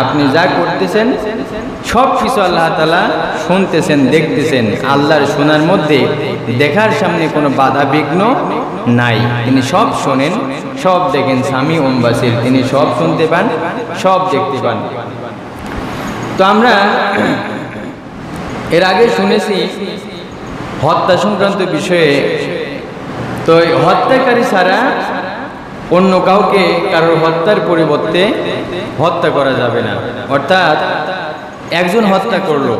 আপনি যা করতেছেন সব কিছু আল্লাহ তাআলা শুনতেছেন, দেখতেছেন। আল্লাহর শোনার মধ্যে দেখার সামনে কোনো বাধা বিঘ্ন নাই। তিনি সব শোনেন, সব দেখেন। সামিউন বাসির, তিনি সব শুনতে পান, সব দেখতে পান। তো আমরা এর আগে শুনেছি হত্যা সংক্রান্ত বিষয়ে। তো হত্যাকারী ছাড়া অন্য কাউকে কারোর হত্যার পরিবর্তে হত্যা করা যাবে না। অর্থাৎ একজন হত্যা করলো,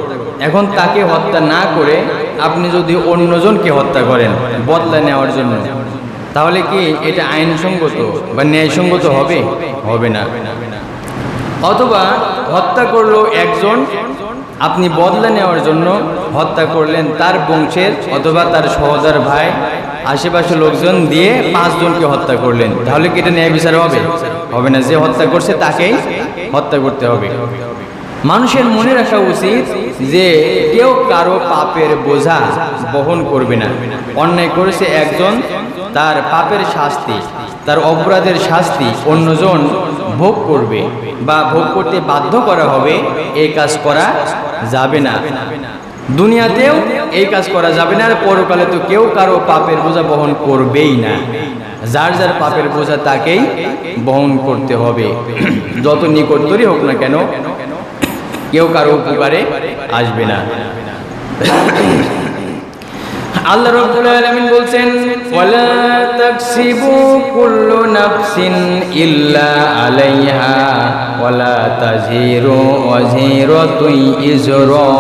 এখন তাকে হত্যা না করে আপনি যদি অন্যজনকে হত্যা করেন বদলা নেওয়ার জন্য, তাহলে কি এটা আইনসঙ্গত বা ন্যায়সঙ্গত হবে? হবে না। অথবা হত্যা করলো একজন, আপনি বদলা নেওয়ার জন্য হত্যা করলেন তার বংশের অথবা তার সহোদর ভাই, আশেপাশে লোকজন দিয়ে 5 জনকে হত্যা করলেন, তাহলে কি এটা ন্যায় বিচার হবে? হবে না। যে হত্যা করছে তাকেই হত্যা করতে হবে। মানুষের মনে রাখা উচিত যে কেউ কারো পাপের বোঝা বহন করবে না। অন্যায় করেছে একজন, তার পাপের শাস্তি, তার অপরাধের শাস্তি অন্যজন ভোগ করবে বা ভোগ করতে বাধ্য করা হবে, এই কাজ করা যাবে না। দুনিয়াতেও এই কাজ করা যাবে না, আর পরকালে তো কেউ কারো পাপের বোঝা বহন করবেই না। যার যার পাপের বোঝা তাকেই বহন করতে হবে, যত নিকটতরই হোক না কেন, কেউ কারো উপকারে আসবে না। আল্লাহ রাব্বুল আলামিন বলছেন, ওয়ালা তাকসিবু কুল্লু নাফসিন ইল্লা আলাইহা ওয়ালা তাজিরু ওয়াজিরাতুন ইজরা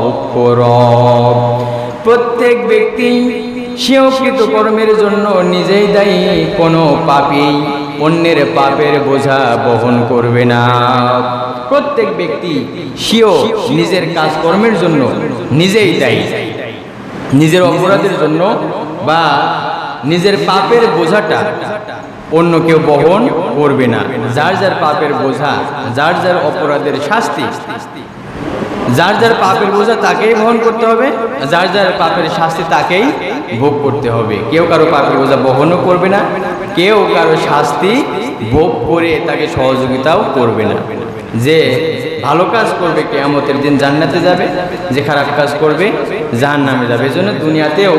উখরা। প্রত্যেক ব্যক্তি স্বীকৃত কর্মের জন্য নিজেই দায়ী। কোনো পাপী অন্যের পাপের বোঝা বহন করবে না। প্রত্যেক ব্যক্তি নিজের কাজকর্মের জন্য নিজেই দায়ী। নিজের অপরাধের জন্য বা নিজের পাপের বোঝাটা অন্য কেউ বহন করবে না। যার যার পাপের বোঝা, যার যার অপরাধের শাস্তি, যার যার পাপের বোঝা তাকেই বহন করতে হবে, যার যার পাপের শাস্তি তাকেই ভোগ করতে হবে। কেউ কারো পাপের বোঝা বহনও করবে না, কেউ কারো শাস্তি ভোগ করে তাকে সহযোগিতাও করবে না। যে ভালো কাজ করবে কিয়ামতের দিন জান্নাতে যাবে, যে খারাপ কাজ করবে জাহান্নামে যাবে। এজন্য দুনিয়াতেও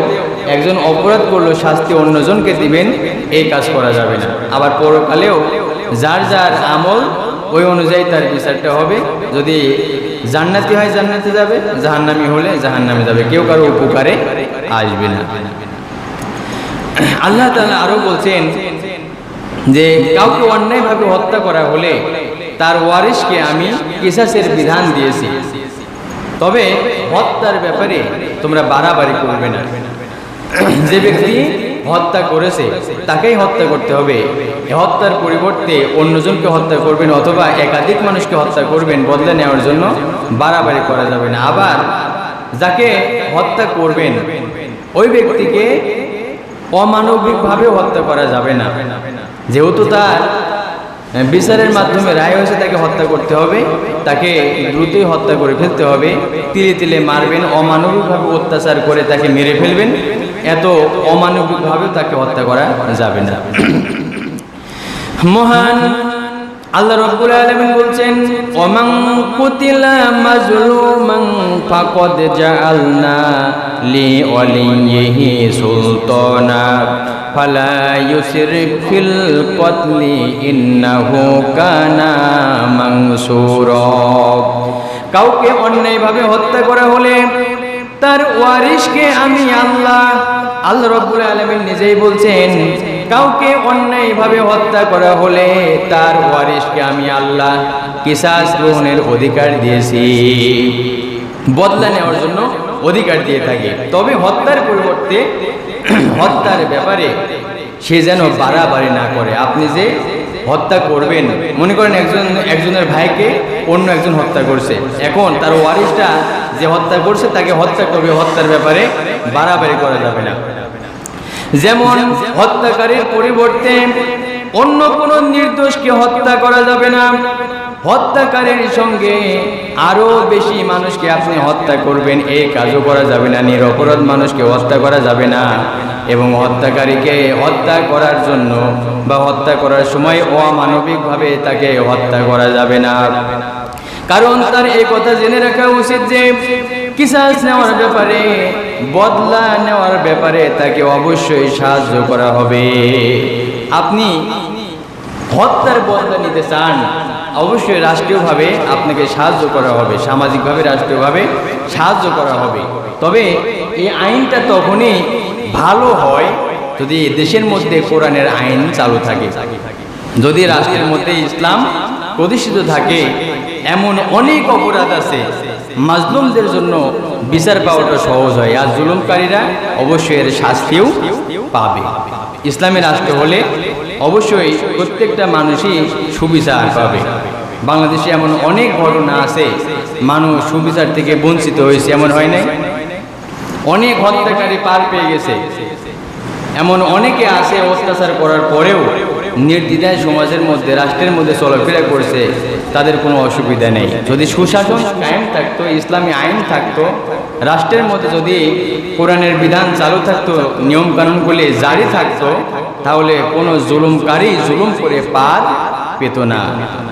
একজন অপরাধ করলো শাস্তি অন্যজনকে দিবেন, এই কাজ করা যাবে না। আবার পরকালেও যার যার আমল ওই অনুযায়ী তার বিচারটা হবে। যদি জান্নাতি হয় জান্নাতে যাবে, জাহান্নামী হলে জাহান্নামে যাবে। কেউ কারো উপকারে আসবে না। আল্লাহ তাআলা আরো বলছেন যে কাউকে অন্যায়ভাবে হত্যা করা হলে তার ওয়ারিশকে আমি কিসাসের বিধান দিয়েছি, তবে হত্যার ব্যাপারে তোমরা বাড়াবাড়ি করবে না। যে ব্যক্তি হত্যা করেছে তাকেই হত্যা করতে হবে। হত্যার পরিবর্তে অন্যজনকে হত্যা করবেন অথবা একাধিক মানুষকে হত্যা করবেন, বদলা নেওয়ার জন্য বাড়াবাড়ি করা যাবে না। আবার যাকে হত্যা করবেন ওই ব্যক্তিকে অমানবিকভাবে হত্যা করা যাবে না। যেহেতু তার বিচারের মাধ্যমে রায় হয়েছে তাকে হত্যা করতে হবে, তাকে দ্রুতই হত্যা করে ফেলতে হবে। তিলে তিলে মারবেন, অমানবিকভাবে অত্যাচার করে তাকে মেরে ফেলবেন, এত অমানবিকভাবে তাকে হত্যা করা যাবে না। মহান আল্লাহ রাব্বুল আলামিন বলছেন, ওয়ামান কুতিলা মাজলুমান ফাকাদ জাআলনা লিওয়ালিয়িহি সুলতানা ফালা ইউসরিফ ফিল কতলি ইন্নাহু কানা মানসুরা। কাউকে অন্যায়ভাবে হত্যা করা হলে তার ওয়ারিশকে আমি আল্লাহ রাব্বুল আলামিন নিজেই বলছেন, কাউকে অন্যায়ভাবে হত্যা করা হলে তার ওয়ারিশকে আমি আল্লাহ কিসাস গ্রহণের অধিকার দিয়েছি, বদলা নেওয়ার জন্য অধিকার দিয়ে থাকি। তবে হত্যার পরিবর্তে হত্যার ব্যাপারে সে যেন বাড়াবাড়ি না করে। আপনি যে হত্যা করবেন, মনে করেন একজনের ভাইকে অন্য একজন হত্যা করছে, এখন তার ওয়ারিশটা যে হত্যা করছে তাকে হত্যা করবে, হত্যার ব্যাপারে বাড়াবাড়ি করা যাবে না। যেমন হত্যাকারীর পরিবর্তে অন্য কোনো নির্দোষকে হত্যা করা যাবে না। হত্যাকারীর সঙ্গে আরো বেশি মানুষকে আপনি হত্যা করবেন, এই কাজও করা যাবে না। নিরপরাধ মানুষকে হত্যা করা যাবে না। এবং হত্যাকারীকে হত্যা করার জন্য বা হত্যা করার সময় অমানবিকভাবে তাকে হত্যা করা যাবে না। কারণ তার এই কথা জেনে রাখা উচিত যে কিসাস নেওয়ার ব্যাপারে, বদলা নেওয়ার ব্যাপারে তাকে অবশ্যই সাহায্য করা হবে। আপনি হত্যার বদলা নিতে চান, অবশ্যই রাষ্ট্রীয়ভাবে আপনাকে সাহায্য করা হবে, সামাজিকভাবে রাষ্ট্রীয়ভাবে সাহায্য করা হবে। তবে এই আইনটা তখনই ভালো হয় যদি দেশের মধ্যে কোরআনের আইন চালু থাকে। যদি রাষ্ট্রের মধ্যে ইসলাম প্রতিষ্ঠিত থাকে, এমন অনেক অপরাধ আছে মাজলুমদের জন্য বিচার পাওয়াটা সহজ হয়, আর জুলুমকারীরা অবশ্যই এর শাস্তিও পাবে। ইসলামী রাষ্ট্র হলে অবশ্যই প্রত্যেকটা মানুষই সুবিচার পাবে। বাংলাদেশে এমন অনেক ঘটনা আছে মানুষ সুবিচার থেকে বঞ্চিত হয়েছে, এমন হয় নাই? অনেক হত্যাকারী পার পেয়ে গেছে, এমন অনেকে আছে অত্যাচার করার পরেও নির্দ্বিধায় সমাজের মধ্যে, রাষ্ট্রের মধ্যে চলাফেরা করছে, তাদের কোনো অসুবিধা নেই। যদি সুশাসন কায়েম থাকতো, ইসলামী আইন থাকতো, রাষ্ট্রের মধ্যে যদি কোরআনের বিধান চালু থাকতো, নিয়মকানুনগুলি জারি থাকতো, তাহলে কোনো জুলুমকারী জুলুম করে পার পেত না,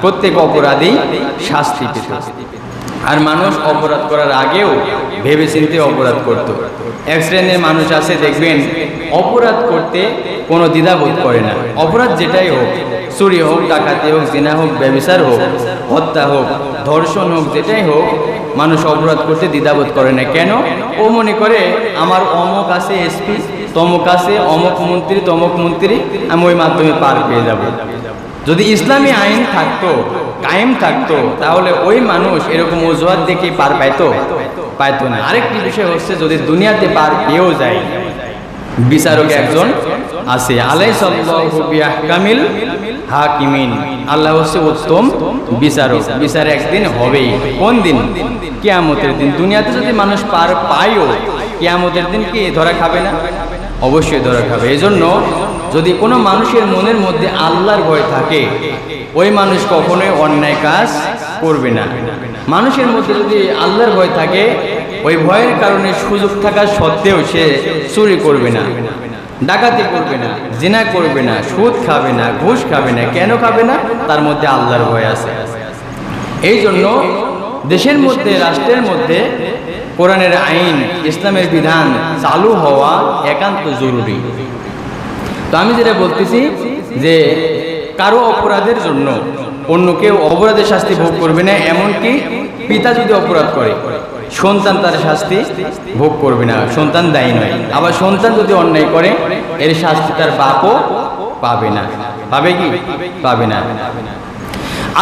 প্রত্যেক অপরাধী শাস্তি পেত। আর মানুষ অপরাধ করার আগেও ভেবেচিন্তে অপরাধ করত। এক শ্রেণীর মানুষ আছে দেখবেন অপরাধ করতে কোনো দ্বিধাবোধ করে না। অপরাধ যেটাই হোক, চুরি হোক, ডাকাতি হোক, জিনা হোক, ব্যভিচার হোক, হত্যা হোক, ধর্ষণ হোক, যেটাই হোক, মানুষ অপরাধ করতে দ্বিধাবোধ করে না। কেন? ও মনে করে আমার অমুক আছে এসপি, তমুক আছে অমুক মন্ত্রী, তমুক মন্ত্রী, আমি ওই মাধ্যমে পার পেয়ে যাব। যদি ইসলামী আইন থাকতো, কায়েম থাকতো, তাহলে ওই মানুষ এরকম অজুহাত দেখে পার পাইতো না। আরেকটি বিষয় হচ্ছে, যদি দুনিয়াতে পার পেয়েও যায়, বিচারক একজন আছে, আলাইসাল্লাহু বিআহকামিল হাকিমিন, আল্লাহ হচ্ছে উত্তম বিচারক। বিচার একদিন হবেই। কোন দিন? কিয়ামতের দিন। দুনিয়াতে যদি মানুষ পার পায়ও, কিয়ামতের দিন কি ধরা খাবে না? অবশ্যই ধরা খাবে। এই জন্য যদি কোনো মানুষের মনের মধ্যে আল্লাহর ভয় থাকে, ওই মানুষ কখনোই অন্যায় কাজ করবে না। মানুষের মধ্যে যদি আল্লাহর ভয় থাকে, ওই ভয়ের কারণে সুযোগ থাকা সত্ত্বেও সে চুরি করবে না, ডাকাতি করবে না, জিনা করবে না, সুদ খাবে না, ঘুষ খাবে না। কেন খাবে না? তার মধ্যে আল্লাহর ভয় আছে। এই জন্য দেশের মধ্যে, রাষ্ট্রের মধ্যে কোরআনের আইন, ইসলামের বিধান চালু হওয়া একান্ত জরুরি। তো আমি যেটা বলতেছি যে কারো অপরাধের জন্য অন্য কেউ অপরাধের শাস্তি ভোগ করবে না। এমনকি পিতা যদি অপরাধ করে, সন্তান তার শাস্তি ভোগ করবে না, সন্তান দায়ী নয়। আবার সন্তান যদি অন্যায় করে, এর শাস্তি তার বাপও পাবে না। পাবে কি? পাবে না।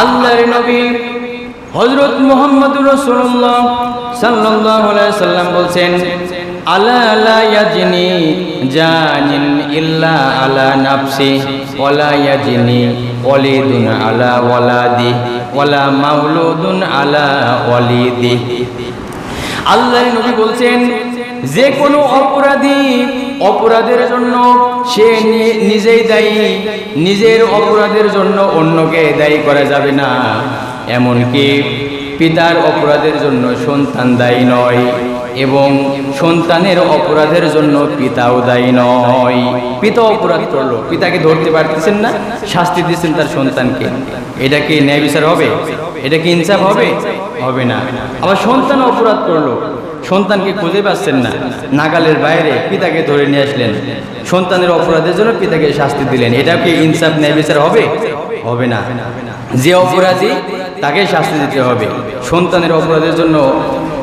আল্লাহর নবী হযরত মুহাম্মদুর রাসূলুল্লাহ সাল্লাল্লাহু আলাইহি সাল্লাম বলছেন, আলা লা ইয়াজনি জানিন ইল্লা আলা নাফসি ওয়ালা ইয়াজনি ওয়ালিদুন আলা ওয়ালাদি ওয়ালা মাউলুদুন আলা ওয়ালিদি। আল্লাহর নবী বলছেন, যে কোনো অপরাধী অপরাধের জন্য সে নিজেই দায়ী, নিজের অপরাধের জন্য অন্যকে দায়ী করা যাবে না। এমনকি পিতার অপরাধের জন্য সন্তান দায়ী নয়, এবং সন্তানের অপরাধের জন্য পিতাও দায়ী নয়। পিতা অপরাধ করলো, পিতাকে ধরতে পারতেছেন না, শাস্তি দিচ্ছেন তার সন্তানকে। এটা কি ন্যায় বিচার হবে? এটা কি ইনসাফ হবে? হবে না। আবার সন্তান অপরাধ করলো, সন্তানকে খুঁজে পাচ্ছেন না, নাগালের বাইরে, পিতাকে ধরে নিয়ে আসলেন, সন্তানের অপরাধের জন্য পিতাকে শাস্তি দিলেন। এটা কি ইনসাফ, ন্যায় বিচার হবে? হবে না। যে অপরাধী তাকে শাস্তি দিতে হবে। সন্তানের অপরাধের জন্য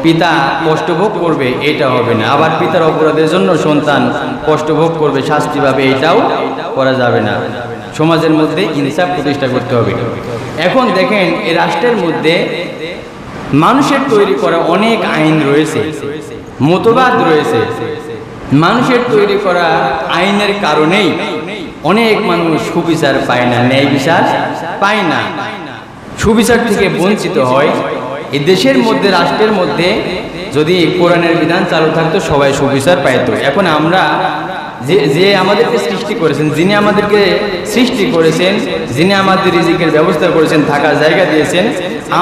পিতা কষ্ট ভোগ করবে, এটা হবে না। আবার পিতার অপরাধের জন্য সন্তান কষ্ট ভোগ করবে, শাস্তি পাবে, এটাও করা যাবে না। সমাজের মধ্যে ইনসাফ প্রতিষ্ঠা করতে হবে। এখন দেখেন, এই রাষ্ট্রের মধ্যে মানুষের তৈরি করা অনেক আইন রয়েছে, মতবাদ রয়েছে। মানুষের তৈরি করা আইনের কারণেই অনেক মানুষ সুবিচার পায় না, ন্যায় বিচার পায় না, সুবিচার থেকে বঞ্চিত হয়। এই দেশের মধ্যে, রাষ্ট্রের মধ্যে যদি কোরআনের বিধান চালু থাকতো, সবাই সুবিচার পাইতো। এখন আমরা যে আমাদেরকে সৃষ্টি করেছেন, যিনি আমাদেরকে সৃষ্টি করেছেন, যিনি আমাদের রিজিকের ব্যবস্থা করেছেন, থাকার জায়গা দিয়েছেন,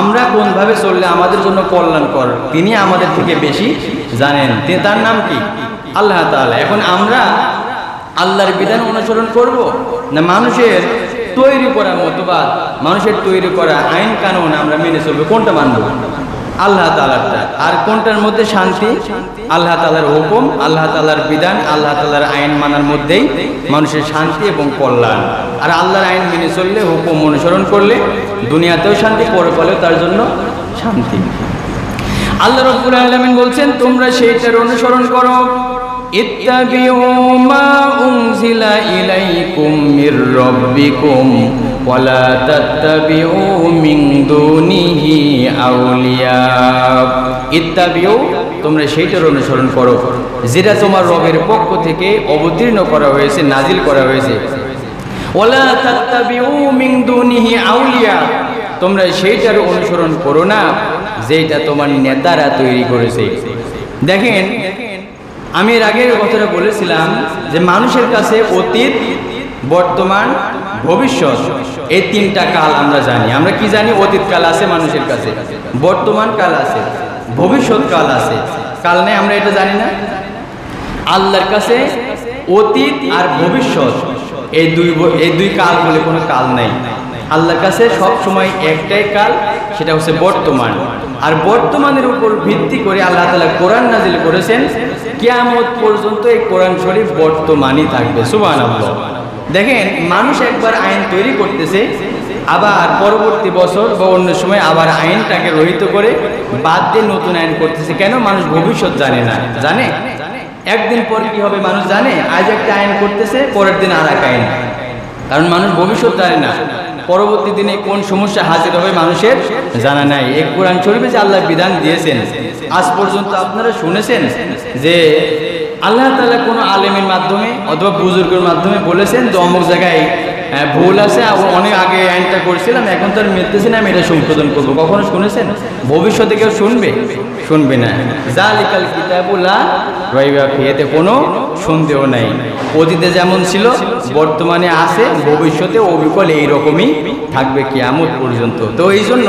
আমরা কোনভাবে চললে আমাদের জন্য কল্যাণকর, তিনি আমাদের থেকে বেশি জানেন। তার নাম কি? আল্লাহ তাআলা। এখন আমরা আল্লাহর বিধান অনুসরণ করব না মানুষের তৈরি করা মতবাদ, মানুষের তৈরি করা আইন কানুন আমরা মেনে চলবো, কোনটা মানবো? আল্লাহ তাআলারটা। আর কোনটার মধ্যে শান্তি? আল্লাহ তাআলার হুকুম, আল্লাহ তাআলার বিধান, আল্লাহ তাআলার আইন মানার মধ্যেই মানুষের শান্তি এবং কল্যাণ। আর আল্লাহর আইন মেনে চললে, হুকুম অনুসরণ করলে দুনিয়াতেও শান্তি, পরকালেও তার জন্য শান্তি। আল্লাহ রাব্বুল আলামিন বলছেন তোমরা সেইটার অনুসরণ করো। ইত্তাবিউ মা উনজিলা ইলাইকুম মির রাব্বিকুম ওয়ালা তাত্তাবিউ মিন দুনিহি আউলিয়া। ইত্তাবিউ, তোমরা সেইটার অনুসরণ করো যেটা তোমার রবের পক্ষ থেকে অবতীর্ণ করা হয়েছে, নাজিল করা হয়েছে। ওয়ালা তাত্তাবিউ মিন দুনিহি আউলিয়া, তোমরা সেইটার অনুসরণ করো না যেটা তোমার নেতারা তৈরি করেছে। দেখেন, আমি এর আগের কথাটা বলেছিলাম যে মানুষের কাছে অতীত, বর্তমান, ভবিষ্যৎ, এই তিনটা কাল আমরা জানি। আমরা কি জানি? অতীত কাল আছে মানুষের কাছে, বর্তমান কাল আছে, ভবিষ্যৎ কাল আছে। কাল নেই আমরা এটা জানি না? আল্লাহর কাছে অতীত আর ভবিষ্যৎ এই দুই কাল বলে কোনো কাল নাই। আল্লাহর কাছে সব সময় একটাই কাল, সেটা হচ্ছে বর্তমান। আর বর্তমানের উপর ভিত্তি করে আল্লাহ তাআলা কোরআন নাজিল করেছেন, কিয়ামত পর্যন্ত এই কোরআন শরীফ বর্তমানই থাকবে। সুবহানাল্লাহ। দেখেন, মানুষ একবার আইন তৈরি করতেছে, আবার পরবর্তী বছর বা অন্য সময় আবার আইনটাকে রহিত করে বাদ দিয়ে নতুন আইন করতেছে। কেন? মানুষ ভবিষ্যৎ জানে না। জানে একদিন পর কি হবে মানুষ জানে? আজ একটা আইন করতেছে, পরের দিন আর এক আইন। কারণ মানুষ ভবিষ্যৎ জানে না, পরবর্তী দিনে কোন সমস্যা হাজির হবে মানুষের জানা নাই। এই কোরআন শরীফে যে আল্লাহ বিধান দিয়েছেন, আজ পর্যন্ত আপনারা শুনেছেন যে আল্লাহ তাআলা কোনো আলেমের মাধ্যমে অথবা বুজুর্গের মাধ্যমে বলেছেন যে অমুক জায়গায় ভুল আছে, অনেক আগে আইনটা করছিলাম, এখন তো আর মিলতেছে না, আমি এটা সংশোধন করবো? কখনো শুনেছেন? ভবিষ্যতে কেউ শুনবে? শুনবে না। যালিকাল কিতাবু লা রাইবা ফীহি, এতে কোনো সন্দেহ নাই। অতীতে যেমন ছিল বর্তমানে আছে, ভবিষ্যতে অবিকল এইরকমই থাকবে কিয়ামত পর্যন্ত। তো এই জন্য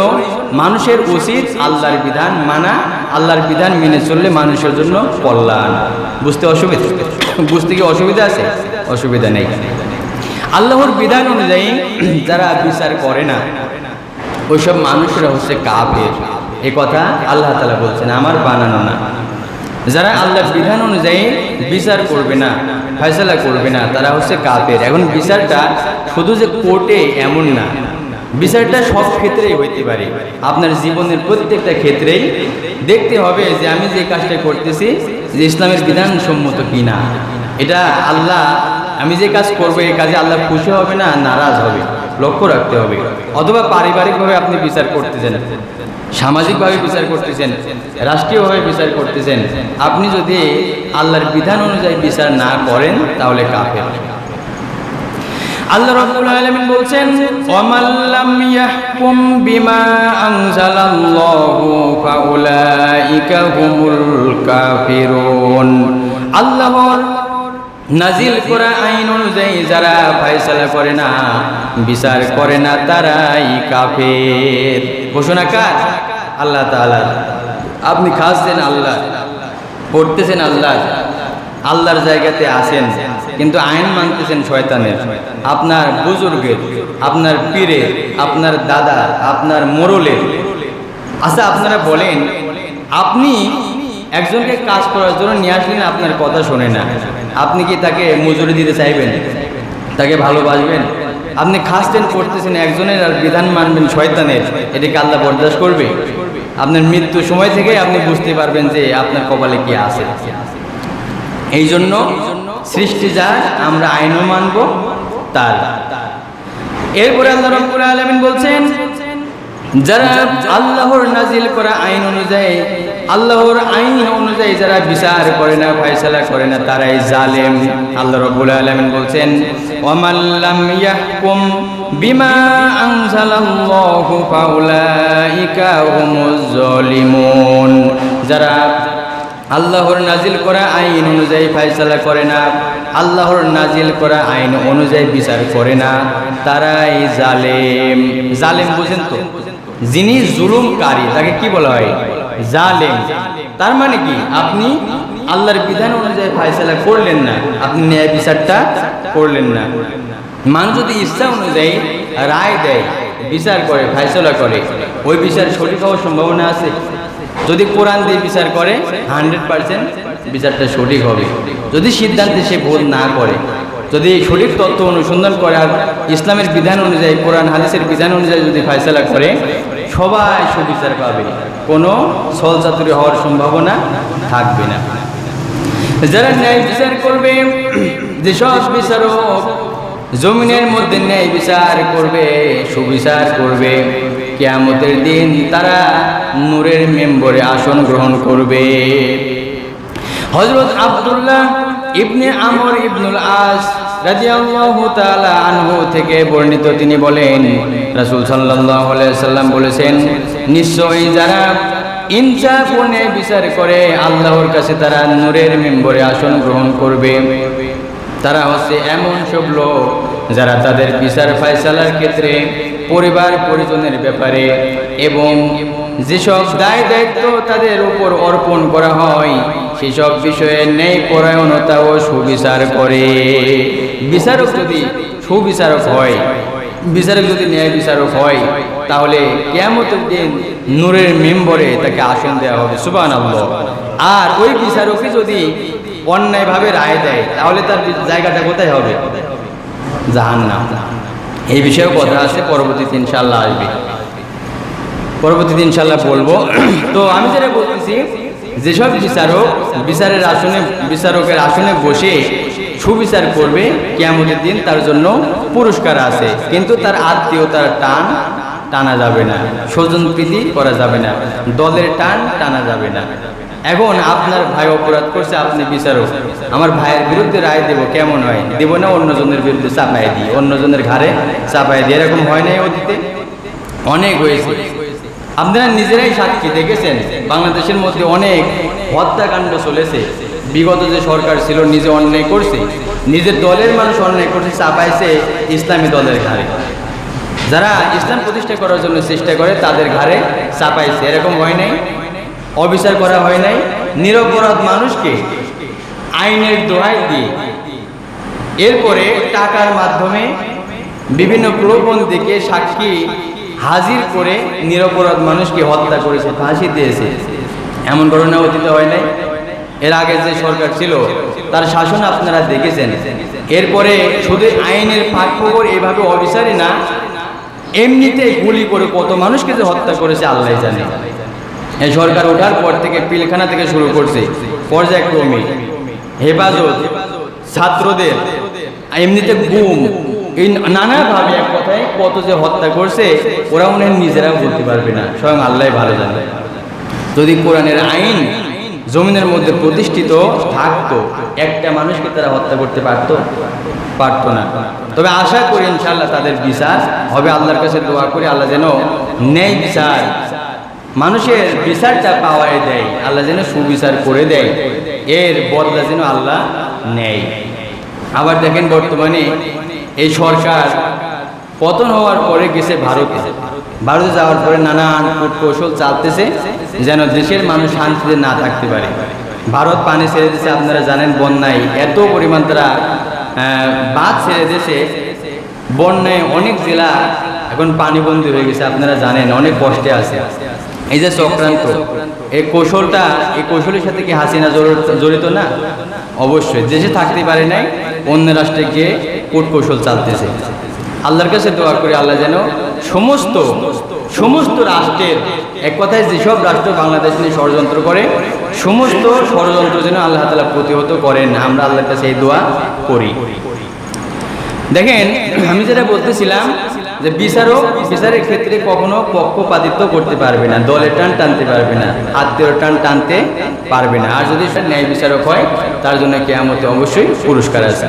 মানুষের উচিত আল্লাহর বিধান মানা, আল্লাহর বিধান মেনে চললে মানুষের জন্য কল্যাণ। বুঝতে অসুবিধা? বুঝতে কি অসুবিধা আছে? অসুবিধা নেই। আল্লাহর বিধান অনুযায়ী যারা বিচার করে না, ওইসব মানুষরা হচ্ছে কাফের। এই কথা আল্লাহ তাআলা বলছেন, আমার বানানো না। যারা আল্লাহর বিধান অনুযায়ী বিচার করবে না, ফয়সালা করবে না, তারা হচ্ছে কাফের। এখন বিচারটা শুধু যে কোর্টে এমন না, বিচারটা সব ক্ষেত্রেই হইতে পারে। আপনার জীবনের প্রত্যেকটা ক্ষেত্রেই দেখতে হবে যে আমি যে কাজটা করতেছি যে ইসলামের বিধান সম্মত কিনা। এটা আল্লাহ, আমি যে কাজ করবো এই কাজে আল্লাহ খুশি হবে না নারাজ হবে, লক্ষ্য রাখতে হবে। অথবা পারিবারিকভাবে আপনি বিচার করতেছেন, সামাজিকভাবে বিচার করতেছেন, রাষ্ট্রীয়ভাবে বিচার করতেছেন, আপনি যদি আল্লাহর বিধান অনুযায়ী বিচার না করেন তাহলে কাফের। আল্লাহ রাব্বুল আলামিন বলছেন, ওয়ামান লাম ইয়াহকুম বিমা আনজালাল্লাহু ফাউলাইকা হুমুল কাফিরুন। আল্লাহর নাজিল করা আইন অনুযায়ী যারা ফয়সালা করে না, বিচার করে না, তারাই কাফের। ঘোষণা কার? আল্লাহ তাআলা। আপনি খাচ্ছেন আল্লাহ, পড়তেছেন আল্লাহ, আল্লাহর জায়গাতে আছেন, কিন্তু আইন মানতেছেন শয়তানের, আপনার বুজুর্গের, আপনার পীরের, আপনার দাদা, আপনার মোড়লের। আচ্ছা, আপনারা বলেন, আপনি একজনকে কাজ করার জন্য নিয়ে আসলেন, আপনার কথা শোনে না, আপনি কি তাকে মজুরি দিতে চাইবেন? তাকে ভালোবাসবেন? আপনি খাসতেন করতেছেন একজনের আর বিধান মানবেন শয়তানের, এটাকে আল্লাহ বরদাস্ত করবে? আপনার মৃত্যু সময় থেকে আপনি বুঝতে পারবেন যে আপনার কপালে কি আছে। এই জন্য সৃষ্টি যার, আমরা আইনও মানব তার। এরপরে আল্লাহ রাব্বুল আলামিন বলছেন, যারা আল্লাহর নাজিল করা আইন অনুযায়ী, আল্লাহর আইন অনুযায়ী যারা বিচার করে না, ফয়সালা করে না, তারাই জালেম। আল্লাহ রাব্বুল আলামিন বলছেন, ওয়ামান লাম ইয়াহকুম বিমা আনজালাল্লাহু ফাউলাইকা হুমুজ জালিমুন। যারা আল্লাহর নাজিল করা আইন অনুযায়ী ফয়সালা করে না, আল্লাহর নাজিল করা আইন অনুযায়ী বিচার করে না, তারাই জালেম। জালেম বুঝেন তো? যিনি জুলুমকারী তাকে কি বলা হয়? জালেম। তার মানে কি? আপনি আল্লাহর বিধান অনুযায়ী ফয়সালা করলেন না, আপনি ন্যায় বিচারটা করলেন না। মানুষ যদি ইচ্ছা অনুযায়ী রায় দেয়, বিচার করে, ফয়সালা করে, ওই বিচার সঠিক হওয়ার সম্ভাবনা আছে। যদি কোরআন দিয়ে বিচার করে 100% বিচারটা সঠিক হবে। যদি সিদ্ধান্তে সে ভুল না করে, যদি সঠিক তথ্য অনুসন্ধান করে আর ইসলামের বিধান অনুযায়ী, কোরআন হাদিসের বিধান অনুযায়ী যদি ফয়সালা করে, সবাই সুবিচার পাবে, কোনো ছলচাতুরি হওয়ার সম্ভাবনা থাকবে না। যারা ন্যায় বিচার করবে, যেসব বিচারক জমিনের মধ্যে ন্যায় বিচার করবে, সুবিচার করবে, কিয়ামতের দিন তারা নূরের মেম্বরে আসন গ্রহণ করবে। হযরত আব্দুল্লাহ ইবনে আমর ইবনুল আস রাদিয়াল্লাহু তাআলা আনহু থেকে বর্ণিত, তিনি বলেন রাসূল সাল্লাল্লাহু আলাইহি সাল্লাম বলেছেন, নিশ্চয়ই যারা ইনসাফ ও ন্যায় বিচার করে আল্লাহর কাছে তারা নূরের মেম্বরে আসন গ্রহণ করবে। তারা হচ্ছে এমন সব লোক যারা তাদের বিচার ফয়সালার ক্ষেত্রে, পরিবার পরিজনের ব্যাপারে এবং যেসব দায় দায়িত্ব তাদের উপর অর্পণ করা হয় সেসব বিষয়ে ন্যায় পরায়ণতা ও সুবিচার করে। বিচারক যদি সুবিচারক হয়, বিচারক যদি ন্যায় বিচারক হয়, তাহলে কিয়ামতের দিন নূরের মেম্বরে তাকে আসন দেওয়া হবে। সুবহানাল্লাহ। আর ওই বিচারকই যদি অন্যায়ভাবে রায় দেয়, তাহলে তার জায়গাটা কোথায় হবে? জাহান্নাম। এই বিষয়েও কথা আছে, পরবর্তীতে ইনশাআল্লাহ আসবে, পরবর্তীতে ইনশাআল্লাহ বলবো। তো আমি যেটা বলতেছি, যেসব বিচারক বিচারকের আসনে বসে সুবিচার করবে, কিয়ামতের দিন তার জন্য পুরস্কার আছে, কিন্তু তার আত্মীয়তার টান টানা যাবে না, স্বজন প্রীতি করা যাবে না, দলের টান টানা যাবে না। এখন আপনার ভাই অপরাধ করছে, আপনি বিচারক, আমার ভাইয়ের বিরুদ্ধে রায় দেব, কেমন হয়? দেব না অন্যজনের বিরুদ্ধে চাপাই দিই, অন্যজনের ঘাড়ে চাপাই দিই। এরকম হয় নাই অতীতে? অনেক হয়েছে। আপনারা নিজেরাই সাক্ষী, দেখেছেন বাংলাদেশের মধ্যে অনেক হত্যাকাণ্ড চলেছে। বিগত যে সরকার ছিল নিজে অন্যায় করছে, নিজের দলের মানুষ অন্যায় করছে, চাপাইছে ইসলামী দলের ঘাড়ে। যারা ইসলাম প্রতিষ্ঠা করার জন্য চেষ্টা করে তাদের ঘাড়ে চাপাইছে। এরকম হয় নাই? অবিচার করা হয় নাই? নিরপরাধ মানুষকে আইনের দোহাই দিয়ে, এরপরে টাকার মাধ্যমে বিভিন্ন প্রলোভন দিকে সাক্ষী হাজির করে নিরপরাধ মানুষকে হত্যা করেছে, ফাঁসি দিয়েছে। এমন ঘটনা অতীতে হয় নাই? এর আগে যে সরকার ছিল তার শাসন আপনারা দেখেছেন। এরপরে শুধু আইনের ফাঁকফোকর এভাবে অবিচারে না, এমনিতে গুলি করে কত মানুষকে যে হত্যা করেছে আল্লাহ জানে। এই সরকার ওঠার পর থেকে পিলখানা থেকে শুরু করছে, পর্যায়ক্রমে হেফাজত, ছাত্রদের, এমনিতে গুম, এই নানাভাবে এক কথায় কত যে হত্যা করছে, ওরা মনে হয় নিজেরাও বলতে পারবে না, স্বয়ং আল্লাহ ভালো জানে। যদি কোরআনের আইন জমিনের মধ্যে প্রতিষ্ঠিত থাকতো, একটা মানুষকে তারা হত্যা করতে পারতো না। তবে আশা করি ইনশাআল্লাহ তাদের বিচার হবে। আল্লাহর কাছে দোয়া করি আল্লাহ যেন ন্যায় বিচার, মানুষের বিচারটা পাওয়াই দেয়, আল্লাহ যেন সুবিচার করে দেয়, এর বদলা যেন আল্লাহ নেয়। আবার দেখেন বর্তমানে এই সরকার পতন হওয়ার পরে গেছে ভারতে যাওয়ার পরে নানান কৌশল চালতেছে যেন দেশের মানুষ শান্তিতে না থাকতে পারে। ভারত পানি ছেড়ে দিয়েছে, আপনারা জানেন, বন্যায় এত পরিমাণ তারা বাঁধ ছেড়ে দিয়েছে, বন্যায় অনেক জেলা এখন পানিবন্দী হয়ে গেছে, আপনারা জানেন, অনেক কষ্টে আছে। এই যে চক্রান্ত, এই কৌশলের সাথে কি হাসিনা জড়িত না? অবশ্যই। দেশে থাকতে পারে নাই, অন্য রাষ্ট্রে গিয়ে কূটকৌশল চালতেছে। আল্লাহর কাছে দোয়া করি আল্লাহ যেন সমস্ত রাষ্ট্রের, এক কথায় যেসব রাষ্ট্র বাংলাদেশ নিয়ে ষড়যন্ত্র করে, সমস্ত ষড়যন্ত্র যেন আল্লাহ তাআলা প্রতিহত করেন। আমরা আল্লাহর কাছে এই দোয়া করি। দেখেন, আমি যেটা বলতেছিলাম যে বিচারের ক্ষেত্রে কখনো পক্ষপাতিত্ব করতে পারবে না, দলের টান টানতে পারবে না, আত্মীয়র টান টানতে পারবে না। আর যদি ন্যায় বিচারক হয় তার জন্য কিয়ামতে অবশ্যই পুরস্কার আছে।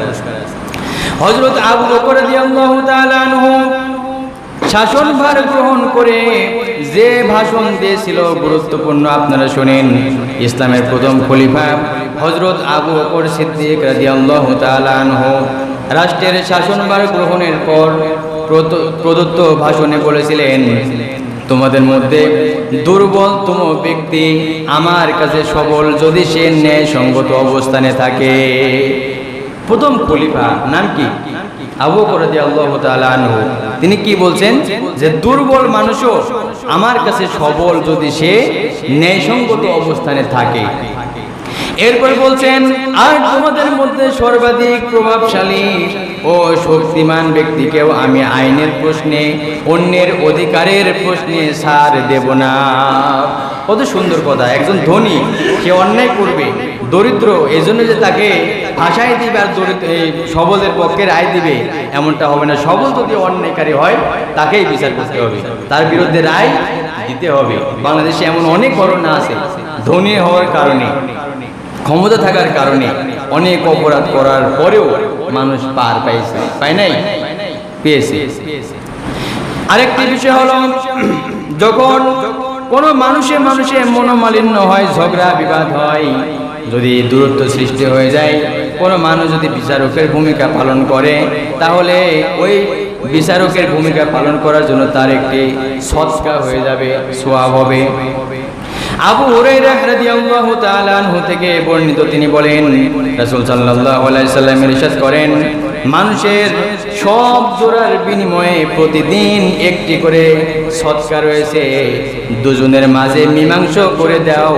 হযরত আবু বকর রাদিয়াল্লাহু তাআলা আনহু শাসনভার গ্রহণ করে যে ভাষণ দিয়েছিল গুরুত্বপূর্ণ, আপনারা শুনেন। ইসলামের প্রথম খলিফা হযরত আবু বকর সিদ্দিক রাদিয়াল্লাহু তাআলা আনহু রাষ্ট্রের শাসনভার গ্রহণের পর প্রদত্ত ভাষণে বলেছিলেন, তোমাদের মধ্যে দুর্বলতম ব্যক্তি আমার কাছে সবল, যদি সে ন্যায় সঙ্গত অবস্থানে থাকে। প্রথম খলিফা নাম কি? আবু বকর রাদিয়াল্লাহু তাআলা আনহু তিনি কি বলছেন যে দুর্বল মানুষও আমার কাছে সবল যদি সে ন্যায়সঙ্গত অবস্থানে থাকে। এরপর বলছেন আর তোমাদের মধ্যে সর্বাধিক প্রভাবশালী ও শক্তিমান ব্যক্তিকেও আমি আইনের প্রশ্নে অন্যের অধিকারের প্রশ্নে ছাড় দেব না। কত সুন্দর কথা। একজন ধনী সে অন্যায় করবে, দরিদ্র এজন্য যে তাকে ফাঁসাই দিবে আর দরিদ্র সবলের পক্ষে রায় দিবে এমনটা হবে না। সবল যদি অন্যায়কারী হয় তাকেই বিচার করতে হবে, তার বিরুদ্ধে রায় দিতে হবে। বাংলাদেশে এমন অনেক ঘটনা আছে ধনী হওয়ার কারণে, ক্ষমতা থাকার কারণে অনেক অপরাধ করার পরেও মানুষ পার পাইছে, পায় নাই, পেয়েছে। আরেকটি বিষয় হলো যখন কোনো মানুষে মনোমালিন্য হয়, ঝগড়া বিবাদ হয়, যদি দূরত্ব সৃষ্টি হয়ে যায়, কোনো মানুষ যদি বিচারকের ভূমিকা পালন করে তাহলে ওই বিচারকের ভূমিকা পালন করার জন্য তার একটি সৎকার হয়ে যাবে, সওয়াব হবে। আবু হুরায়রা রাদিয়াল্লাহু তাআলা আনহু থেকে বর্ণিত, তিনি বলেন রাসূল সাল্লাল্লাহু আলাইহি সাল্লাম ইরশাদ করেন মানুষের সব জোড়ার বিনিময়ে প্রতিদিন একটি করে সদকা রয়েছে, দুজনের মাঝে মীমাংসা করে দাও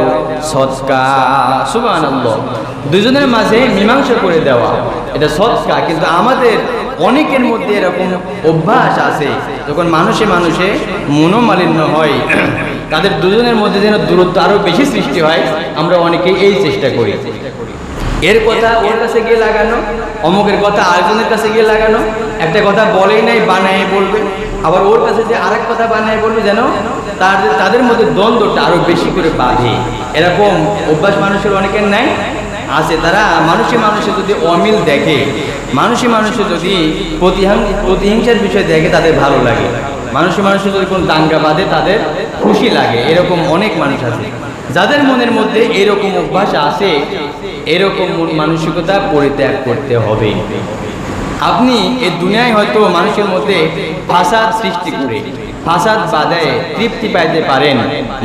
সদকা। সুবহানাল্লাহ, দুজনের মাঝে মীমাংসা করে দেওয়া এটা সদকা। কিন্তু আমাদের অনেকের মধ্যে এরকম অভ্যাস আছে যখন মানুষে মনোমালিন্য হয়, তাদের দুজনের মধ্যে যেন দূরত্ব আরো বেশি সৃষ্টি হয়, আমরা অনেকেই এই চেষ্টা করি। এর কথা ওর কাছে গিয়ে লাগানো, অমুকের কথা আরেকজনের কাছে গিয়ে লাগানো, একটা কথা বলেই নাই বানায় বলবে, আবার ওর কাছে যে আরেক কথা বানায় বলবে, যেন তাদের মধ্যে দ্বন্দ্বটা আরো বেশি করে বাঁধে। এরকম অভ্যাস মানুষের অনেকের নাই, আছে। তারা মানুষে যদি অমিল দেখে, মানুষে যদি প্রতিহিংসার বিষয় দেখে তাদের ভালো লাগে, মানুষে যদি কোনো দাঙ্গা বাঁধে তাদের খুশি লাগে। এরকম অনেক মানুষ আছে যাদের মনের মধ্যে এরকম অভ্যাস আছে। এরকম মানসিকতা পরিত্যাগ করতে হবে। আপনি এই দুনিয়ায় হয়তো মানুষের মধ্যে ফাসাদ সৃষ্টি করে, ফাসাদ বাঁধায় তৃপ্তি পাইতে পারেন,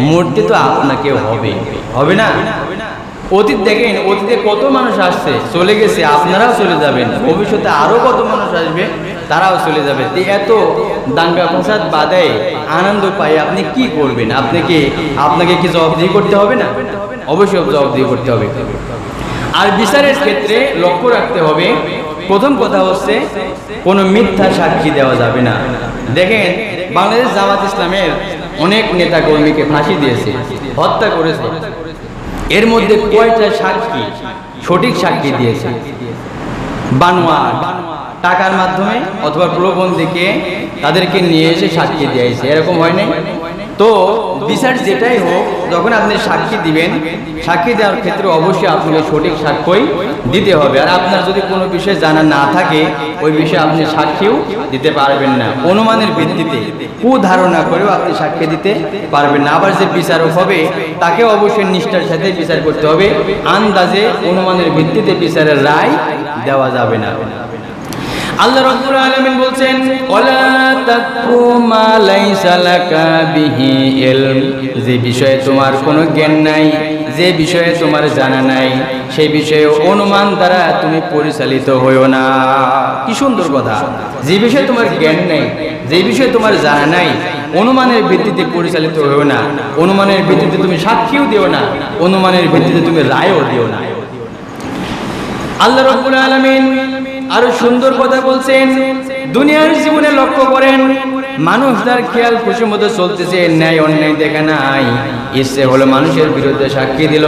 মরতে তো আপনাকেও হবে না? অতীত দেখেন, অতীতে কত মানুষ আসছে চলে গেছে, আপনারাও চলে যাবেন, ভবিষ্যতে আরো কত মানুষ আসবে তারাও চলে যাবে। এত দাঙ্গা ফাসাদ বাঁধায় আনন্দ পাই আপনি কি করবেন? আপনাকে কি জবাবদিহি করতে হবে না? অবশ্যই জবাবদিহি করতে হবে। আর বিচারের ক্ষেত্রে লক্ষ্য রাখতে হবে, প্রথম কথা হচ্ছে কোনো মিথ্যা সাক্ষী দেওয়া যাবে না। দেখেন বাংলাদেশ জামাত ইসলামের অনেক নেতা কর্মীকে ফাঁসি দিয়েছে, হত্যা করেছে। এর মধ্যে কয়টা সাক্ষী সঠিক সাক্ষী দিয়েছে? বানোয়াট টাকার মাধ্যমে অথবা প্রলোভন থেকে তাদেরকে নিয়ে এসে সাক্ষী দিয়েছে, এরকম হয় নাই তো? বিচার যেটাই হোক, যখন আপনি সাক্ষী দিবেন, সাক্ষী দেওয়ার ক্ষেত্রে অবশ্যই আপনাকে সঠিক সাক্ষ্যই দিতে হবে। আর আপনার যদি কোনো বিষয় জানা না থাকে, ওই বিষয়ে আপনি সাক্ষীও দিতে পারবেন না। অনুমানের ভিত্তিতে কুধারণা করেও আপনি সাক্ষী দিতে পারবেন না। আবার যে বিচারক হবে তাকে অবশ্যই নিষ্ঠার সাথে বিচার করতে হবে, আন্দাজে অনুমানের ভিত্তিতে বিচারের রায় দেওয়া যাবে না। আল্লাহ রাব্বুল আলামিন বলছেন ওয়ালা তাকফু মা লাইসা লাকা বিহি ইলম, যে বিষয়ে তোমার কোনো জ্ঞান নাই, যে বিষয়ে তোমার জানা নাই, সেই বিষয়ে অনুমান দ্বারা তুমি পরিচালিত হইও না। কি সুন্দর কথা! যে বিষয়ে তোমার জ্ঞান নাই, যে বিষয়ে তোমার জানা নাই, অনুমানের ভিত্তিতে পরিচালিত হইও না। অনুমানের ভিত্তিতে তুমি সাক্ষীও দিও না, অনুমানের ভিত্তিতে তুমি রায়ও দিও না। আল্লাহ রাব্বুল আলামিন আরো সুন্দর কথা বলছেন, দুনিয়ার জীবনে লক্ষ্য করেন মানুষ তার খেয়াল খুশি মতো চলতেছে, ন্যায় অন্যায় দেখা নাই। ইচ্ছে হলো মানুষের বিরুদ্ধে সাক্ষী দিল,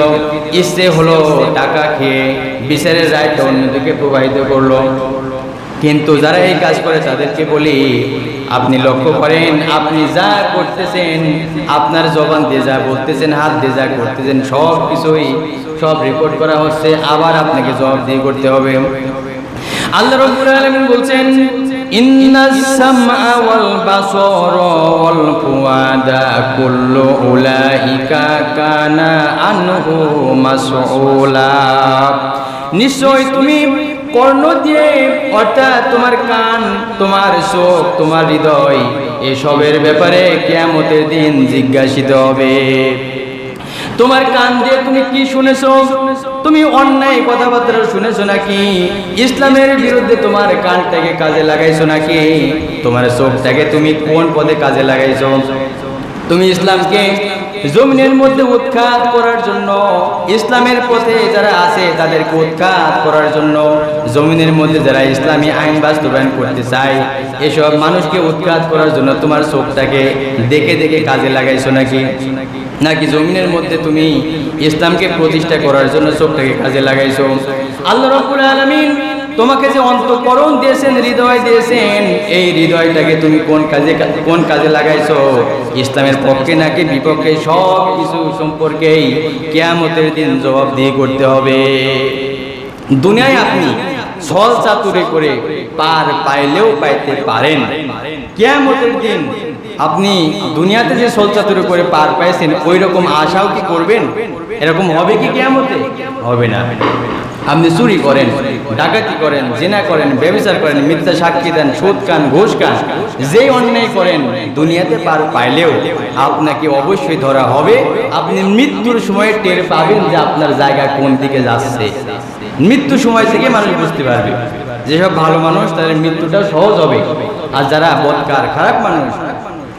ইচ্ছে হলো টাকা খেয়ে বিচারের রায়টা অন্যদিকে প্রবাহিত করলো। কিন্তু যারা এই কাজ করে তাদেরকে বলি, আপনি লক্ষ্য করেন আপনি যা করতেছেন, আপনার জবান দিয়ে যা বলতেছেন, হাত দিয়ে যা করতেছেন, সব কিছুই সব রেকর্ড করা হচ্ছে, আবার আপনাকে জবাবদিহি করতে হবে। আল্লাহ রাব্বুল আলামিন বলছেন ইন্নাস সামআ ওয়াল বাসারা ওয়াল ফুআদা কুল্লু উলাইকা কানা আনহু মাসউলা, নিশ্চয় তুমি কর্ণ দিয়ে অর্থাৎ তোমার কান, তোমার চোখ, তোমার হৃদয়, এসবের ব্যাপারে কিয়ামতের দিন জিজ্ঞাসিত হবে। তোমার কান দিয়ে তুমি কি শুনেছো, তুমি অন্যায় কথাবার্তা শুনেছো নাকি? ইসলামের বিরুদ্ধে তোমার কানটাকে কাজে লাগাইছো নাকি? তোমার চোখটাকে তুমি কোন পথে কাজে লাগাইছো? তুমি ইসলামকে জমিনের মধ্যে উৎখাত করার জন্য, ইসলামের পথে যারা আছে তাদেরকে উৎখাত করার জন্য, জমিনের মধ্যে যারা ইসলামী আইন বাস্তবায়ন করতে চায়, এসব মানুষকে উৎখাত করার জন্য তোমার চোখটাকে দেখে দেখে কাজে লাগাইছো নাকি জমিনের মধ্যে তুমি ইসলামকে প্রতিষ্ঠা করার জন্য চোখটাকে কাজে লাগাইছো? আল্লাহ রাব্বুল আলামিন তোমাকে যে অন্তঃকরণ দিয়েছেন, হৃদয় দিয়েছেন, এই হৃদয়টাকে তুমি কোন কাজে লাগাইছো? ইসলামের পক্ষে নাকি বিপক্ষে? সব কিছু সম্পর্কেই কিয়ামতের দিন জবাবদিহি করতে হবে। দুনিয়ায় আপনি ছল চাতুরি করে পার পাইলেও পাইতে পারেন, কিয়ামতের দিন আপনি দুনিয়াতে যে ছল চাতুরি করে পার পাইছেন ওই রকম আশাও কি করবেন? এরকম হবে কি কিয়ামতে? হবে না। আপনি চুরি করেন, ডাকাতি করেন, জিনা করেন, ব্যভিচার করেন, মিথ্যা সাক্ষী দেন, সুদ খান, ঘুষ খান, যে অন্যায় করেন দুনিয়াতে পার পাইলেও আপনাকে অবশ্যই ধরা হবে। আপনি মৃত্যুর সময় টের পাবেন যে আপনার জায়গা কোন দিকে যাচ্ছে। মৃত্যু সময় থেকে মানুষ বুঝতে পারবে। যেসব ভালো মানুষ তাদের মৃত্যুটা সহজ হবে, আর যারা বদকার খারাপ মানুষ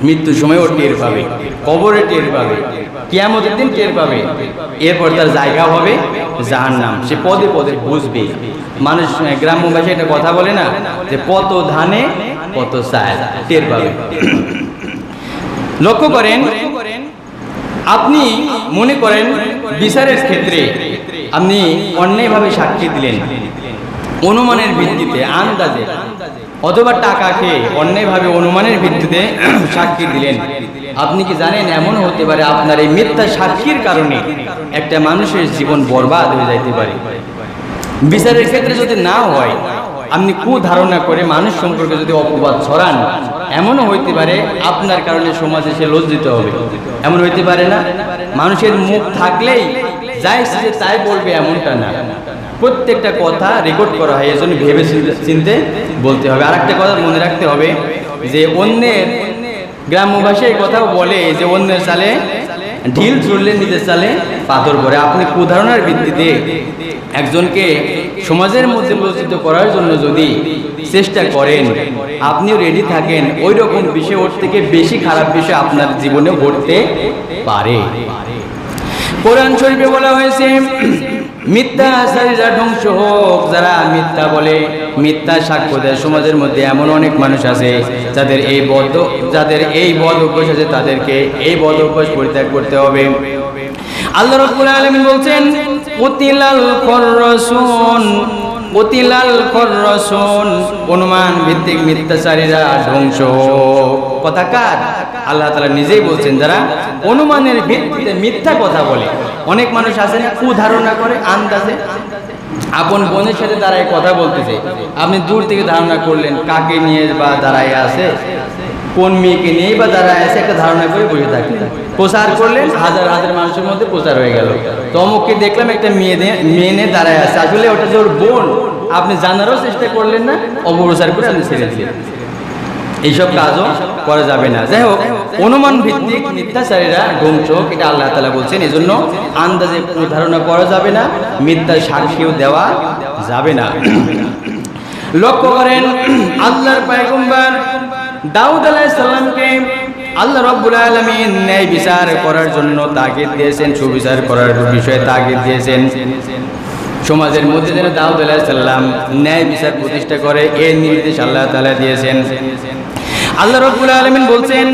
মৃত্যুর সময়ও টের পাবে, কবরে টের পাবে, কিয়ামতের দিন টের পাবে। এরপর তার জায়গা হবে জাহান্নাম। সে পদে পদে বুঝবে। মানুষ গ্রাম্য ভাষায় একটা কথা বলে না যে পত ধানে পত চাল, টের পাবে। লক্ষ্য করেন, আপনি মনে করেন বিচারের ক্ষেত্রে আপনি অন্যায়ভাবে সাক্ষী দিলেন, অনুমানের ভিত্তিতে, আন্দাজে, অথবা টাকা খেয়ে অন্যায়ভাবে অনুমানের ভিত্তিতে সাক্ষী দিলেন। আপনি কি জানেন এমন হতে পারে আপনার এই মিথ্যা সাক্ষীর কারণে একটা মানুষের জীবন বরবাদ হয়ে যাইতে পারে। বিচারের ক্ষেত্রে যদি না হয়, আপনি কুধারণা করে মানুষ সম্পর্কে যদি অপবাদ ছড়ান, এমনও হইতে পারে আপনার কারণে সমাজে সে লজ্জিত হবে। এমন হইতে পারে না? মানুষের মুখ থাকলেই যাই সে তাই বলবে এমনটা না, প্রত্যেকটা কথা রেকর্ড করা হয়, এজন্য ভেবে চিনতে বলতে হবে। আর একটা কথা মনে রাখতে হবে যে অন্যের, গ্রাম্য ভাষায় কথাও বলে যে অন্যের চালে ঢিল ছুড়লে নিজের চালে পাথর পড়ে। আপনি কুধারণার ভিত্তিতে একজনকে সমাজের মধ্যে লজ্জিত করার জন্য যদি চেষ্টা করেন, আপনিও রেডি থাকেন, ওই রকম বিষয় ওর থেকে বেশি খারাপ বিষয় আপনার জীবনে ঘটতে পারে। কোরআন শরীফে বলা হয়েছে মিথ্যাচারীরা ধ্বংস হোক। যারা মিথ্যা বলে, মিথ্যা সাক্ষ্য দেয়, সমাজের মধ্যে এমন অনেক মানুষ আছে যাদের এই বদ অভ্যাস আছে, তাদেরকে এই বদ অভ্যাস পরিত্যাগ করতে হবে। আল্লাহ রাব্বুল আলামিন বলছেন উতিলাল খররাসুন, অনুমান ভিত্তিক মিথ্যাচারীরা ধ্বংস হোক। কথা কার? আল্লাহ তাআলা নিজেই বলছেন যারা অনুমানের ভিত্তিতে মিথ্যা কথা বলে। অনেক মানুষ আছে না, কুধারণা করে, আন্দাজে। আপন বোনের সাথে দাঁড়ায় কথা বলতেছে, আপনি দূর থেকে ধারণা করলেন কাকে নিয়ে বা দাঁড়ায় আছে, কোন মেয়েকে নিয়েই বা দাঁড়ায় আছে, একটা ধারণা করে বসে থাকলেন। প্রচার করলেন, হাজার হাজার মানুষের মধ্যে প্রচার হয়ে গেল। তমুককে দেখলাম একটা মেয়ে নিয়ে দাঁড়ায় আছে, আসলে ওটা যে ওর বোন, আপনি জানারও চেষ্টা করলেন না, অপপ্রচার করে আপনি ছেড়ে দিলেন। এইসব কাজও করা যাবে না। যাই হোক, অনুমান ভিত্তিক মিথ্যাচারীরা ধ্বংস হোক, এটা আল্লাহ তাআলা বলছেন। এজন্য আন্দাজে ধারণা করা যাবে না, মিথ্যা সাক্ষীও দেওয়া যাবে না। লক্ষ্য করেন, আল্লাহর পয়গম্বর দাউদ আলাইহিস সালামকে আল্লাহ রাব্বুল আলামিন ন্যায় বিচার করার জন্য তাগিদ দিয়েছেন, সুবিচার করার বিষয়ে তাগিদ দিয়েছেন। সমাজের মধ্যে যেন দাউদ আলাইহিস সালাম ন্যায় বিচার প্রতিষ্ঠা করে, এর নির্দেশ আল্লাহ তাআলা দিয়েছেন। আল্লাহ রাব্বুল আলামিন বলছেন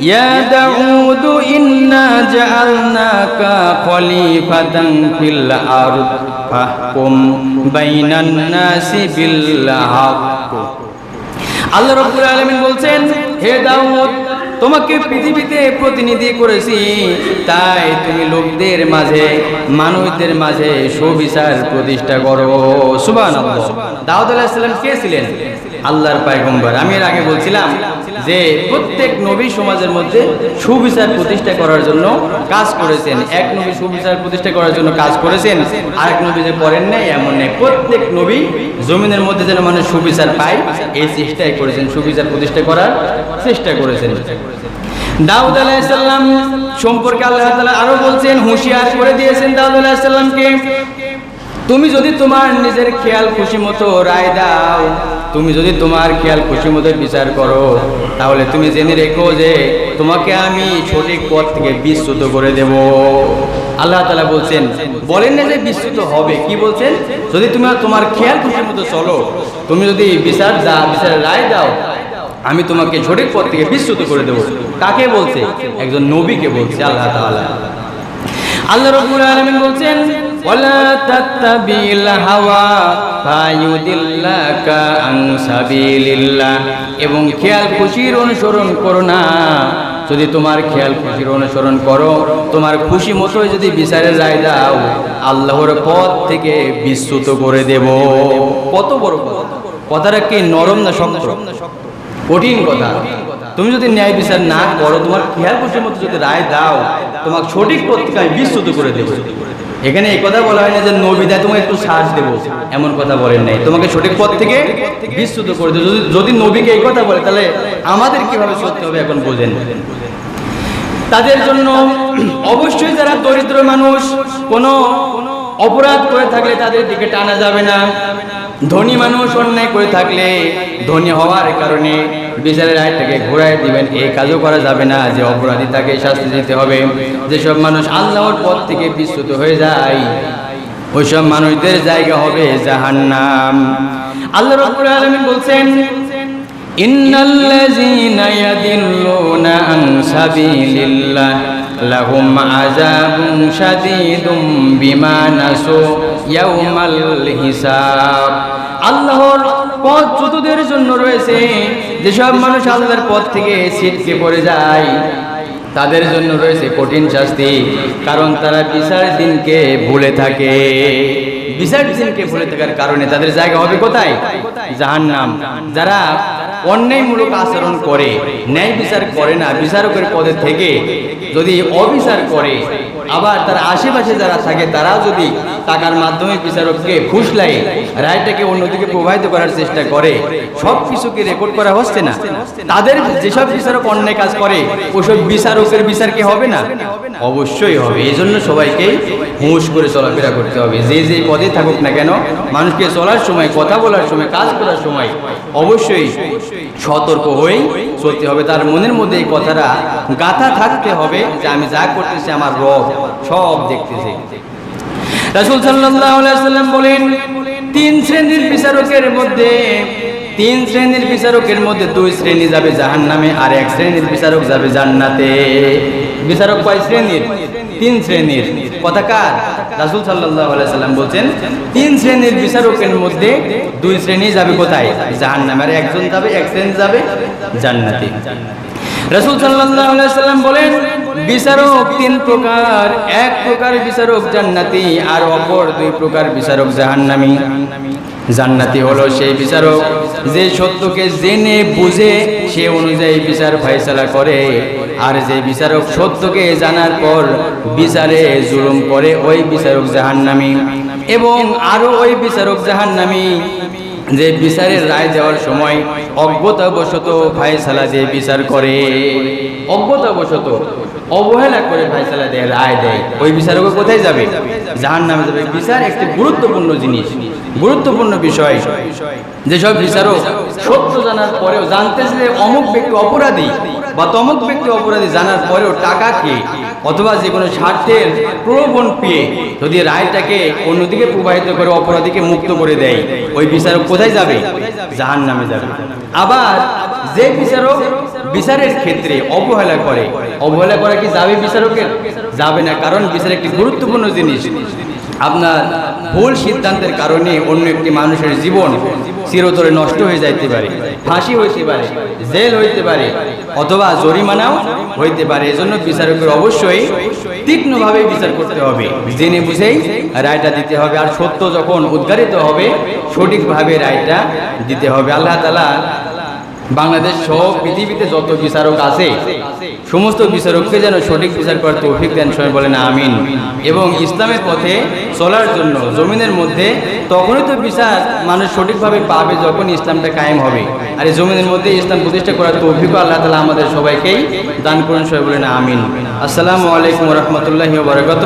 ইয়া দাউদ ইন্না জাআলনাকা খলিফাতান ফিল আরদ ফাহকুম বাইনান নাসি বিল হক। আল্লাহ রাব্বুল আলামিন বলছেন, হে দাউদ, তোমাকে পৃথিবীতে প্রতিনিধি করেছি, তাই তুমি লোকদের মাঝে, মানুষদের মাঝে সুবিচার প্রতিষ্ঠা করো। সুবহানাল্লাহ। দাউদ আলাইহিস সালাম কে ছিলেন? আল্লাহর পয়গম্বর। আমি এর আগে বলছিলাম যে প্রত্যেক নবী সমাজের মধ্যে সুবিচার প্রতিষ্ঠা করার জন্য কাজ করেছেন। এক নবী সুবিচার প্রতিষ্ঠা করার জন্য কাজ করেছেন, আরেক নবী যে করেন নাই এমন নেই। প্রত্যেক নবী জমিনের মধ্যে যেন মানুষ সুবিচার পায় এই চেষ্টাই করেছেন, সুবিচার প্রতিষ্ঠা করার চেষ্টা করেছেন। দাউদ আলাইহিস সালাম সম্পর্কে আল্লাহ তাআলা আরো বলছেন, হুঁশিয়ার করে দিয়েছেন দাউদ আলাইহিস সালামকে তুমি যদি তোমার নিজের খেয়াল খুশি মতো রায় দাও, তুমি যদি তোমার খেয়াল খুশি মতো বিচার করো, তাহলে তুমি জেনে রেখো যে তোমাকে আমি সঠিক পথ থেকে বিচ্যুত করে দেব। আল্লাহ তাআলা বলছেন, বলেন না যে বিচ্যুত হবে, কি বলছেন? যদি তুমি তোমার খেয়াল খুশি মতো চলো, তুমি যদি বিচারের রায় দাও, আমি তোমাকে সঠিক পথ থেকে বিচ্যুত করে দেব। কাকে বলছে? একজন নবীকে বলছে আল্লাহ তাআলা। আল্লাহ রাব্বুল আলামিন বলছেন, ওয়ালা তাত্তাবিল হাওয়া ফায়ুদিল্লাকা আন সাবিলিল্লাহ, এবং খেয়াল খুশির অনুসরণ করো না। যদি তোমার খেয়াল খুশির অনুসরণ করো, তোমার খুশি মতো যদি বিচারের রায় দাও, আল্লাহর পথ থেকে বিচ্যুত করে দেব। কত বড় কথা! কথাটা কি নরম না শক্ত? কঠিন কথা। তুমি যদি ন্যায় বিচার না করো, তোমার খেয়াল খুশির মতো যদি রায় দাও, তোমাকে সঠিক পথ থেকে আমি বিচ্যুত করে দেব। এখানে এই কথা বলা হয় না যে নবী দেয় তোমাকে একটু সাহায্য দেবো, এমন কথা বলেন নাই। তোমাকে সঠিক পথ থেকে বিচ্যুত করে দেবো। যদি নবীকে এই কথা বলে, তাহলে আমাদের কিভাবে চলতে হবে এখন বোঝেন। তাদের জন্য অবশ্যই যারা দরিদ্র মানুষ, কোনো অপরাধ করে থাকলে তাদের দিকে টানা যাবে না। ধনী মানুষ অন্যায় করে থাকলে ধনী হওয়ার কারণে বিচারের রায়টাকে ঘুরাই দিবেন, এই কাজও করা যাবে না যে অপরাধী তাকে শাস্তি দিতে হবে। যেসব মানুষ আল্লাহর পথ থেকে বিচ্যুত হয়ে যায়, ওইসব মানুষদের জায়গা হবে জাহান্নাম। আল্লাহ রাব্বুল আলামিন বলছেন, ইন্নাল্লাযীনা ইয়াদিল্লুনা আন সাবিলিল্লাহ লাহুম আযাবুন শাদীদুম বিমা নাসু ইয়াউমাল হিসাব। আল্লাহর পথ যতদের জন্য রয়েছে, যেসব মানুষ আল্লাহর পথ থেকে ছিটকে পড়ে যায়, তাদের জন্য রয়েছে কঠিন শাস্তি, কারণ তারা বিচার দিনকে ভুলে থাকে। বিচার দিনকে ভুলে থাকার কারণে তাদের জায়গা হবে কোথায়? জাহান্নাম। যারা অন্যায়মূলক আচরণ করে, ন্যায় বিচার করে না, বিচারকের পদে থেকে যদি অবিচার করে, আবার তার আশেপাশে যারা থাকে তারাও যদি টাকার মাধ্যমে বিচারককে ফুসলাই রায়টাকে অন্যদিকে প্রবাহিত করার চেষ্টা করে, সব কিছুকে রেকর্ড করা হচ্ছে না। তাদের যেসব বিচারক অন্যায় কাজ করে, ওসব বিচারকের বিচার কি হবে না? অবশ্যই হবে। এই জন্য সবাইকে হুঁশ করে চলাফেরা করতে হবে। যে যে পদে থাকুক না কেন, মানুষকে চলার সময়, কথা বলার সময়, কাজ করার সময় অবশ্যই সতর্ক হয়ে চলতে হবে। তার মনের মধ্যে এই কথাটা গাথা থাকতে হবে যে আমি যা করতেছি আমার রব সব দেখতেছে। রাসূল সাল্লাল্লাহু আলাইহি ওয়াসাল্লাম বলেন, তিন শ্রেণীর বিচারকের মধ্যে দুই শ্রেণী যাবে জাহান্নামে, আর এক শ্রেণীর বিচারক যাবে জান্নাতে। বিচারক কয় শ্রেণীর? তিন শ্রেণীর। কথা কার? রাসূল সাল্লাল্লাহু আলাইহি ওয়াসাল্লাম বলেন, তিন শ্রেণীর বিচারকের মধ্যে দুই শ্রেণী যাবে কোথায়? জাহান্নামে, আর এক শ্রেণী যাবে জান্নাতে। রাসূল সাল্লাল্লাহু আলাইহি ওয়াসাল্লাম বলেন, বিচারক তিন প্রকার, এক প্রকার বিচারক জান্নাতি, আর অপর দুই প্রকার বিচারক জাহান্নামী। জান্নাতি হলো সেই বিচারক যে সত্যকে জেনে বুঝে সে অনুযায়ী বিচার ফয়সালা করে, আর যে বিচারক সত্যকে জানার পর বিচারে জুলুম করে, ওই বিচারক জাহান্নামী। এবং আরো ওই বিচারক জাহান্নামী যে বিচারের রায় দেওয়ার সময় অজ্ঞতাবশত ফয়সালা দিয়ে বিচার করে, অজ্ঞতাবশত অবহেলা করে ফয়সালা দেয়, রায় দেয়, ওই বিচারক কোথায় যাবে? জাহান্নামে যাবে। বিচার একটি গুরুত্বপূর্ণ জিনিস, গুরুত্বপূর্ণ বিষয়। যেসব বিচারক সত্য জানার পরেও জানতেছে যে অমুক ব্যক্তি অপরাধী বা তমুক ব্যক্তি অপরাধী, জানার পরেও টাকা খেয়ে অথবা যে কোনো স্বার্থের প্রলোভন পেয়ে যদি রায়টাকে অন্যদিকে প্রবাহিত করে অপরাধীকে মুক্ত করে দেয়, ওই বিচারক কোথায় যাবে? জাহান্নামে যাবে। আবার যে বিচারক বিচারের ক্ষেত্রে অবহেলা করে, অবহেলা করা কি যাবে বিচারকের? যাবে না, কারণ বিচার একটি গুরুত্বপূর্ণ জিনিস। আপনার ভুল সিদ্ধান্তের কারণে অন্য একটি মানুষের জীবন চিরতরে নষ্ট হয়ে যাইতে পারে, ফাঁসি হইতে পারে, জেল হইতে পারে, অথবা জরিমানাও হইতে পারে। এজন্য বিচারকের অবশ্যই তীক্ষ্ণভাবে বিচার করতে হবে, জেনে বুঝেই রায়টা দিতে হবে। আর সত্য যখন উদ্ঘাটিত হবে, সঠিকভাবে রায়টা দিতে হবে। আল্লাহ তাআলা বাংলাদেশ সহ পৃথিবীতে যত বিচারক আছে, সমস্ত বিচারককে যেন সঠিক বিচার করার তৌফিক দেন, সবাই বলেন আমিন। এবং ইসলামের পথে চলার জন্য জমিনের মধ্যে তখনই তো বিচার মানুষ সঠিকভাবে পাবে যখন ইসলামটা কায়েম হবে। আর এই জমিনের মধ্যে ইসলাম প্রতিষ্ঠা করার তৌফিক আল্লাহ তাআলা আমাদের সবাইকেই দান করুন, সবাই বলেন আমিন। আসসালামু আলাইকুম ওয়া রাহমাতুল্লাহি ওয়া বারাকাতুহু।